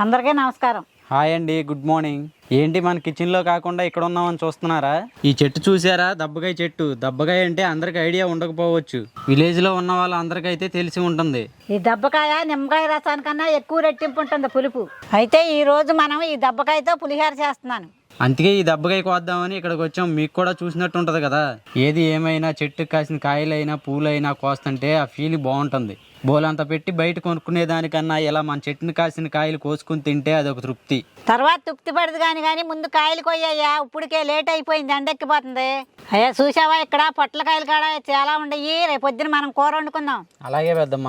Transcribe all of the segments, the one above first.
అందరికీ నమస్కారం. హాయ్ అండి, గుడ్ మార్నింగ్. ఏంటి మన కిచెన్లో కాకుండా ఇక్కడ ఉన్నామని చూస్తున్నారా? ఈ చెట్టు చూసారా? దబ్బకాయ చెట్టు. దబ్బకాయ అంటే అందరికి ఐడియా ఉండకపోవచ్చు, విలేజ్లో ఉన్న వాళ్ళందరికైతే తెలిసి ఉంటుంది. ఈ దబ్బకాయ నిమ్మకాయ రసానికన్నా ఎక్కువ రెట్టింపు ఉంటుంది పులుపు. అయితే ఈ రోజు మనం ఈ దబ్బకాయతో పులిహోర చేస్తున్నాను. అందుకే ఈ దబ్బకాయ కోద్దామని ఇక్కడికి వచ్చాం. మీకు కూడా చూసినట్టు ఉంటుంది కదా. ఏది ఏమైనా చెట్టుకు కాసిన కాయలైనా పూలైనా కోస్తుంటే ఆ ఫీల్ బాగుంటుంది. బోలంతా పెట్టి బయట కొనుక్కునే దానికన్నా ఇలా మన చెట్టుని కాసిన కాయలు కోసుకుని తింటే అదొక తృప్తి. తర్వాత తృప్తి పడదు కానీ ముందు కాయలు కొయ్యయ్యా, ఇప్పటికే లేట్ అయిపోయింది, ఎండెక్కిపోతుంది. అయ్యా చూసావా, ఇక్కడ పొట్లకాయలు కాడ చాలా ఉండయి. రేపు పొద్దున మనం కూర వండుకుందాం. అలాగే పెద్దమ్మ.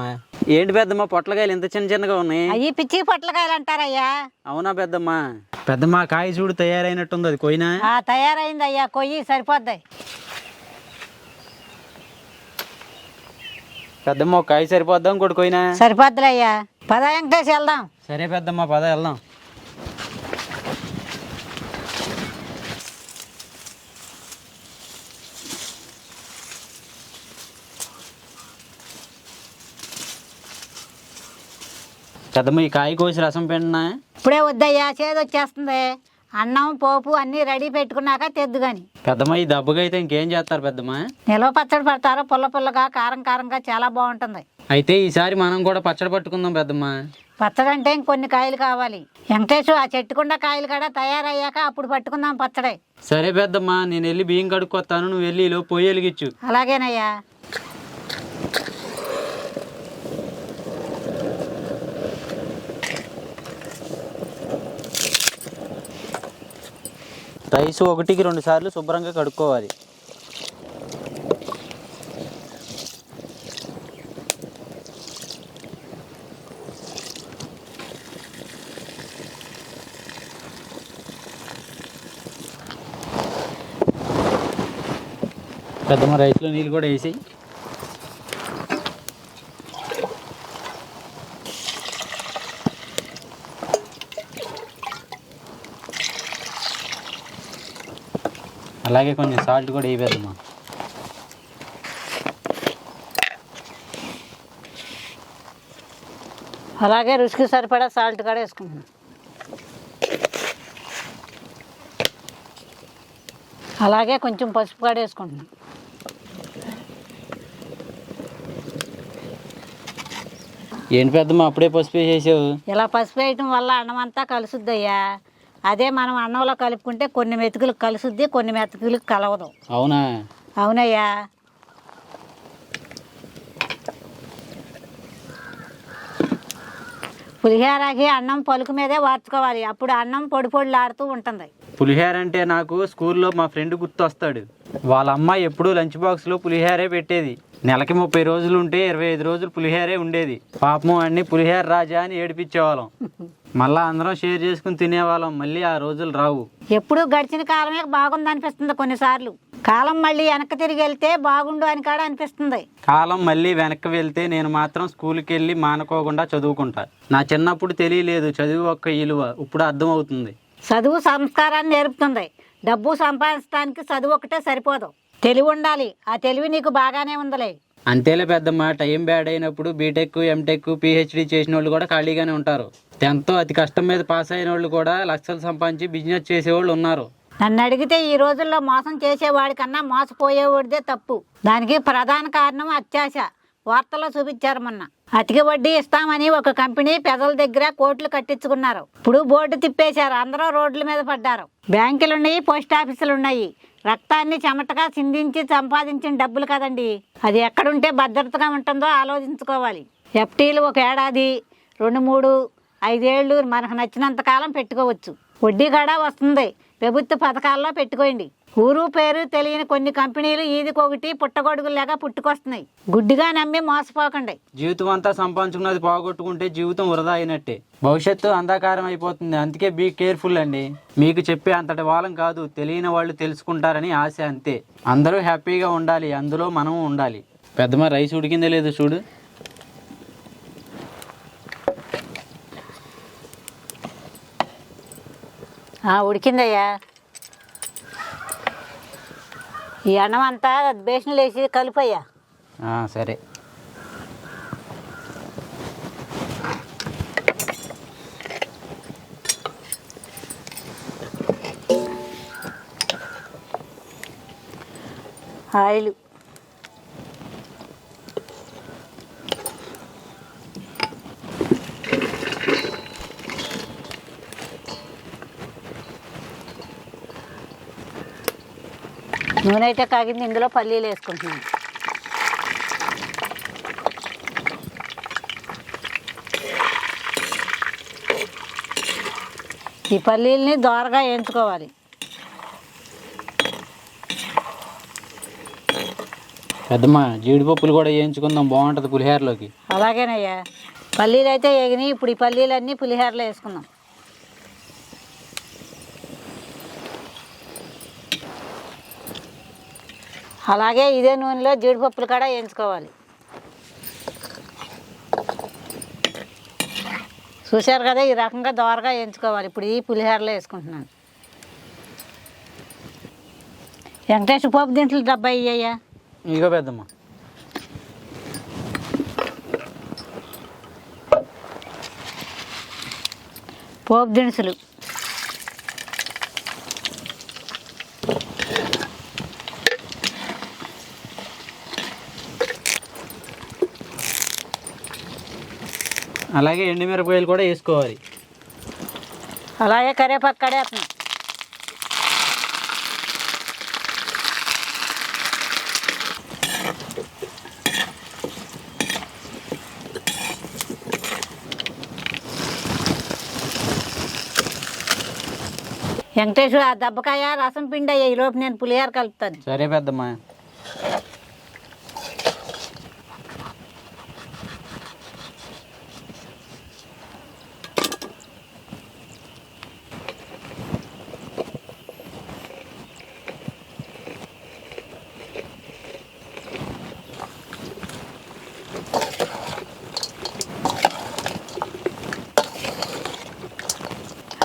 ఏంటి పెద్దమ్మ, పొట్లకాయలు ఇంత చిన్న చిన్నగా ఉన్నాయి? అయ్యి పిచ్చి పొట్లకాయలు అంటారయ్యా. అవునా పెద్దమ్మ? పెద్దమ్మ కాయ చూడు తయారైనట్టుంది, అది కొయినా? తయారైంది అయ్యా, కొయ్యి సరిపోద్ది. పెద్దమ్మ ఒక కాయ సరిపోద్దాం, ఇంకోటి కొయినా? సరిపోద్దులే అయ్యా, పద వెంకటేసి వెళ్దాం. సరే పెద్దమ్మ, పద వెళ్దాం. పెద్దమ్మ ఈ కాయ కోసి రసం పిండినా? ఇప్పుడే వద్దయ్యా, చేదు వచ్చేస్తుంది. అన్నం పోపు అన్నీ రెడీ పెట్టుకున్నాక తెద్దు గాని. పెద్దమ్మ ఈ దబ్బగా అయితే ఇంకేం చేస్తారు పెద్దమ్మ? నిల్వ పచ్చడి పడతారు, పుల్ల పుల్లగా కారం కారంగా చాలా బాగుంటుంది. అయితే ఈసారి మనం కూడా పచ్చడి పట్టుకుందాం పెద్దమ్మ. పచ్చడి అంటే ఇంకొన్ని కాయలు కావాలి. వెంకటేశు ఆ చెట్టుకుండా కాయలు కూడా తయారయ్యాక అప్పుడు పట్టుకుందాం పచ్చడి. సరే పెద్దమ్మ, నేను వెళ్ళి బియ్యం కడుక్కొస్తాను, నువ్వు వెళ్ళి లో పొయ్యి వెలిగించు. అలాగేనయ్యా. రైస్ 1కి 2 సార్లు శుభ్రంగా కడుక్కోవాలి. పెద్దమ్మ రైస్లో నీళ్ళు కూడా వేసి అలాగే కొంచెం సాల్ట్ కూడా వేయద్దమ్మా. అలాగే రుచికి సరిపడా సాల్ట్ కూడా వేసుకుంటున్నాం. అలాగే కొంచెం పసుపు కూడా వేసుకుంటున్నాం. ఏంటి పెద్దమ్మ అప్పుడే పసుపు వేసేసావు? ఇలా పసుపు వేయటం వల్ల అన్నం అంతా కలుసుద్దయ్యా. అదే మనం అన్నంలో కలుపుకుంటే కొన్ని మెతుకులకు కలుసుద్ది, కొన్ని మెతుకులకు కలవదు. అవునా? అవునయ్యా. పులిహోరకి అన్నం పలుకు మీదే వార్చుకోవాలి, అప్పుడు అన్నం పొడి పొడిలాడుతూ ఉంటుంది. పులిహోర అంటే నాకు స్కూల్లో మా ఫ్రెండ్ గుర్తొస్తాడు. వాళ్ళ అమ్మ ఎప్పుడూ లంచ్ బాక్స్లో పులిహోరే పెట్టేది. నెలకి 30 రోజులు ఉంటే 25 రోజులు పులిహోరే ఉండేది. పాపం అన్ని పులిహోర రాజా అని ఏడిపించేవాళ్ళం. మళ్ళా అందరం షేర్ చేసుకుని తినేవాళ్ళం. మళ్ళీ ఆ రోజులు రావు. ఎప్పుడు గడిచిన కాలమే బాగుంది అనిపిస్తుంది కొన్నిసార్లు. కాలం మళ్ళీ వెనక్కి తిరిగి వెళ్తే బాగుండు అని కూడా అనిపిస్తుంది. కాలం మళ్ళీ వెనక్కి వెళ్తే నేను మాత్రం స్కూల్కి వెళ్ళి మానుకోకుండా చదువుకుంటా. నా చిన్నప్పుడు తెలియలేదు చదువు ఒక్క విలువ, ఇప్పుడు అర్థమవుతుంది. చదువు సంస్కారాన్ని నేర్పుతుంది. డబ్బు సంపాదించడానికి చదువు ఒకటే సరిపోదు, తెలివి ఉండాలి. ఆ తెలివి నీకు బాగానే ఉందలే. అంతేలే పెద్దమ్మ, టైం బ్యాడ్ అయినప్పుడు బీటెక్, ఎంటెక్, పిహెచ్డి చేసిన వాళ్ళు కూడా ఖాళీగానే ఉంటారు. 10th అతి కష్టం మీద పాస్ అయిన వాళ్ళు కూడా లక్షలు సంపాదించి బిజినెస్ చేసేవాళ్ళు ఉన్నారు. నన్ను అడిగితే ఈ రోజుల్లో మోసం చేసేవాడి కన్నా మోసపోయేవాడిదే తప్పు. దానికి ప్రధాన కారణం అత్యాశ. వార్తల్లో చూపించారు మొన్న. అతికి వడ్డీ ఇస్తామని ఒక కంపెనీ పెదల దగ్గర కోట్లు కట్టించుకున్నారు. ఇప్పుడు బోర్డు తిప్పేశారు, అందరూ రోడ్ల మీద పడ్డారు. బ్యాంకులు ఉన్నాయి, పోస్ట్ ఆఫీసులు ఉన్నాయి. రక్తాన్ని చెమటగా చిందించి సంపాదించిన డబ్బులు కదండి. అది ఎక్కడుంటే భద్రతగా ఉంటుందో ఆలోచించుకోవాలి. ఎఫ్టీలు 1 ఏడాది, 2, 3, 5 ఏళ్ళు మనకు నచ్చినంత కాలం పెట్టుకోవచ్చు. వడ్డీ కూడా వస్తుంది. ప్రభుత్వ పథకాల్లో పెట్టుకోండి. ఊరు పేరు తెలియని కొన్ని కంపెనీలు ఈదికొకటి పుట్టగొడుగులాగా పుట్టుకొస్తున్నాయి. గుడ్డిగా నమ్మి మోసపోకండి. జీవితం అంతా సంపాదించుకున్నది పోగొట్టుకుంటే జీవితం వృధా అయినట్టే, భవిష్యత్తు అంధకారం అయిపోతుంది. అందుకే బీ కేర్ఫుల్ అండి. మీకు చెప్పే అంతటి వాళ్ళం కాదు, తెలియని వాళ్ళు తెలుసుకుంటారని ఆశ, అంతే. అందరూ హ్యాపీగా ఉండాలి, అందులో మనం ఉండాలి. పెద్దమ్మ రైస్ ఉడికిందే లేదు చూడు. ఉడికిందయ్యా. ఈ అన్నం అంతా బేషన్లు వేసి కలిపయ్యా. సరే. ఆయిల్, నూనె అయితే కాగింది. ఇందులో పల్లీలు వేసుకుంటున్నాను. ఈ పల్లీలని దోరగా వేయించుకోవాలి. పెద్దమ్మ జీడిపప్పులు కూడా వేయించుకుందాం, బాగుంటుంది పులిహోరలోకి. అలాగేనయ్యా. పల్లీలు అయితే వేగినాయి. ఇప్పుడు ఈ పల్లీలన్నీ పులిహోరలో వేసుకుందాం. అలాగే ఇదే నూనెలో జీడిపప్పులు కూడా వేయించుకోవాలి. చూశారు కదా, ఈ రకంగా దోరగా వేయించుకోవాలి. ఇప్పుడు ఈ పులిహోరలో వేసుకుంటున్నాను. వెంకటేశ్వర పోపు దింట్లు డబ్బా ఇయ్యయ్యా. ఇగో పెద్దమ్మ. పోపు దినుసులు, అలాగే ఎండుమిరపకాయలు కూడా వేసుకోవాలి. అలాగే కరివేపాకు కడేస్తున్నాం. వెంకటేశ్వర ఆ దెబ్బకాయ రసం పిండి అయ్యా. ఈలోపు నేను పులిహోర కలుపుతాను. సరే పెద్దమ్మ.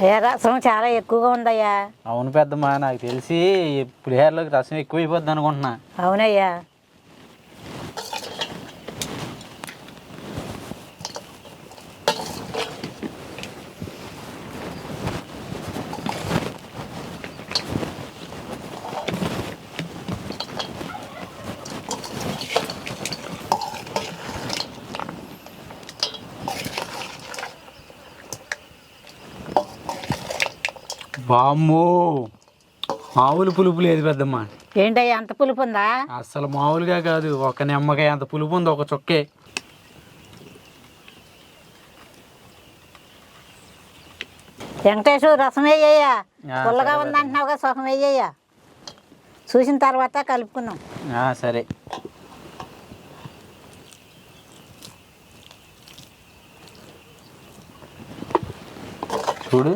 అయ్యా రసం చాలా ఎక్కువగా ఉందయ్యా. అవును పెద్దమ్మ, నాకు తెలిసి పులిహోరలోకి రసం ఎక్కువ అయిపోద్ది అనుకుంటున్నా. అవునయ్యా. బామ్మో, మామూలు పులుపు లేదు పెద్దమ్మ. ఏంటయ్యా అంత పులుపు ఉందా? అసలు మామూలుగా కాదు, ఒక నిమ్మకాయ అంత పులుపు ఉంది ఒక చుక్కే. వెంకటేశ్వర రసం వేయ్యా. పుల్లగా ఉందంటున్నావుగా, సుఖం వేయ్యా. చూసిన తర్వాత కలుపుకుందాం. సరే. చూడు,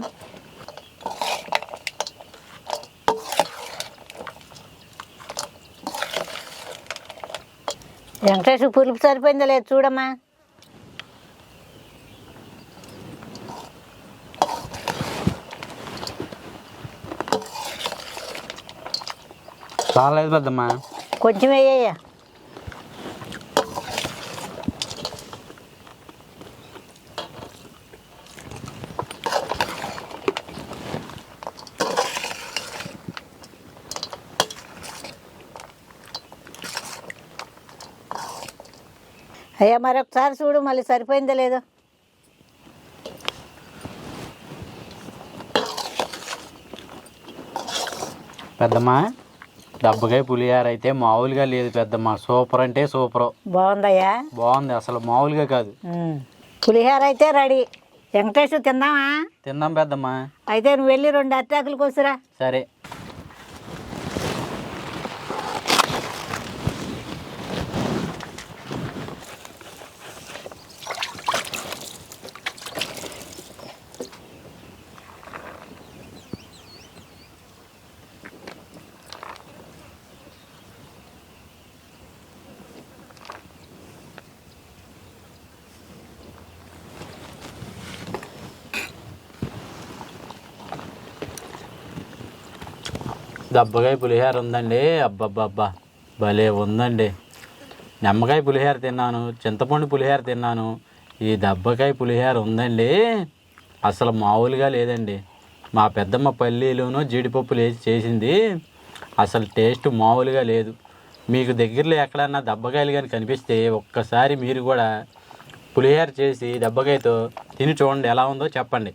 వెంకటేశ్వర పులుపు సరిపోయిందో లేదు చూడమ్మా. చాలేదు పెద్దమ్మ. కొంచెం వేయ్యా. అయ్యా మరొకసారి చూడు, మళ్ళీ సరిపోయిందో లేదో. పెద్దమ్మ, దెబ్బకాయ పులిహోర అయితే మామూలుగా లేదు పెద్దమ్మ. సూపర్ అంటే సూపర్. బాగుందయ్యా. బాగుంది, అసలు మామూలుగా కాదు. పులిహోర అయితే రెడీ. వెంకటేశ్వర తిందామా? తిందాం పెద్దమ్మ. అయితే నువ్వు వెళ్ళి 2 అరిటాకులు కోసిరా. సరే. దబ్బకాయ పులిహోర ఉందండి. అబ్బబ్బబ్బా, భలే ఉందండి. నిమ్మకాయ పులిహోర తిన్నాను, చింతపండు పులిహోర తిన్నాను. ఈ దబ్బకాయ పులిహోర ఉందండి, అసలు మామూలుగా లేదండి. మా పెద్దమ్మ పల్లీలును జీడిపప్పులు వేసి చేసింది. అసలు టేస్ట్ మామూలుగా లేదు. మీకు దగ్గరలో ఎక్కడన్నా దెబ్బకాయలు కానీ కనిపిస్తే ఒక్కసారి మీరు కూడా పులిహోర చేసి దెబ్బకాయతో తిని చూడండి, ఎలా ఉందో చెప్పండి.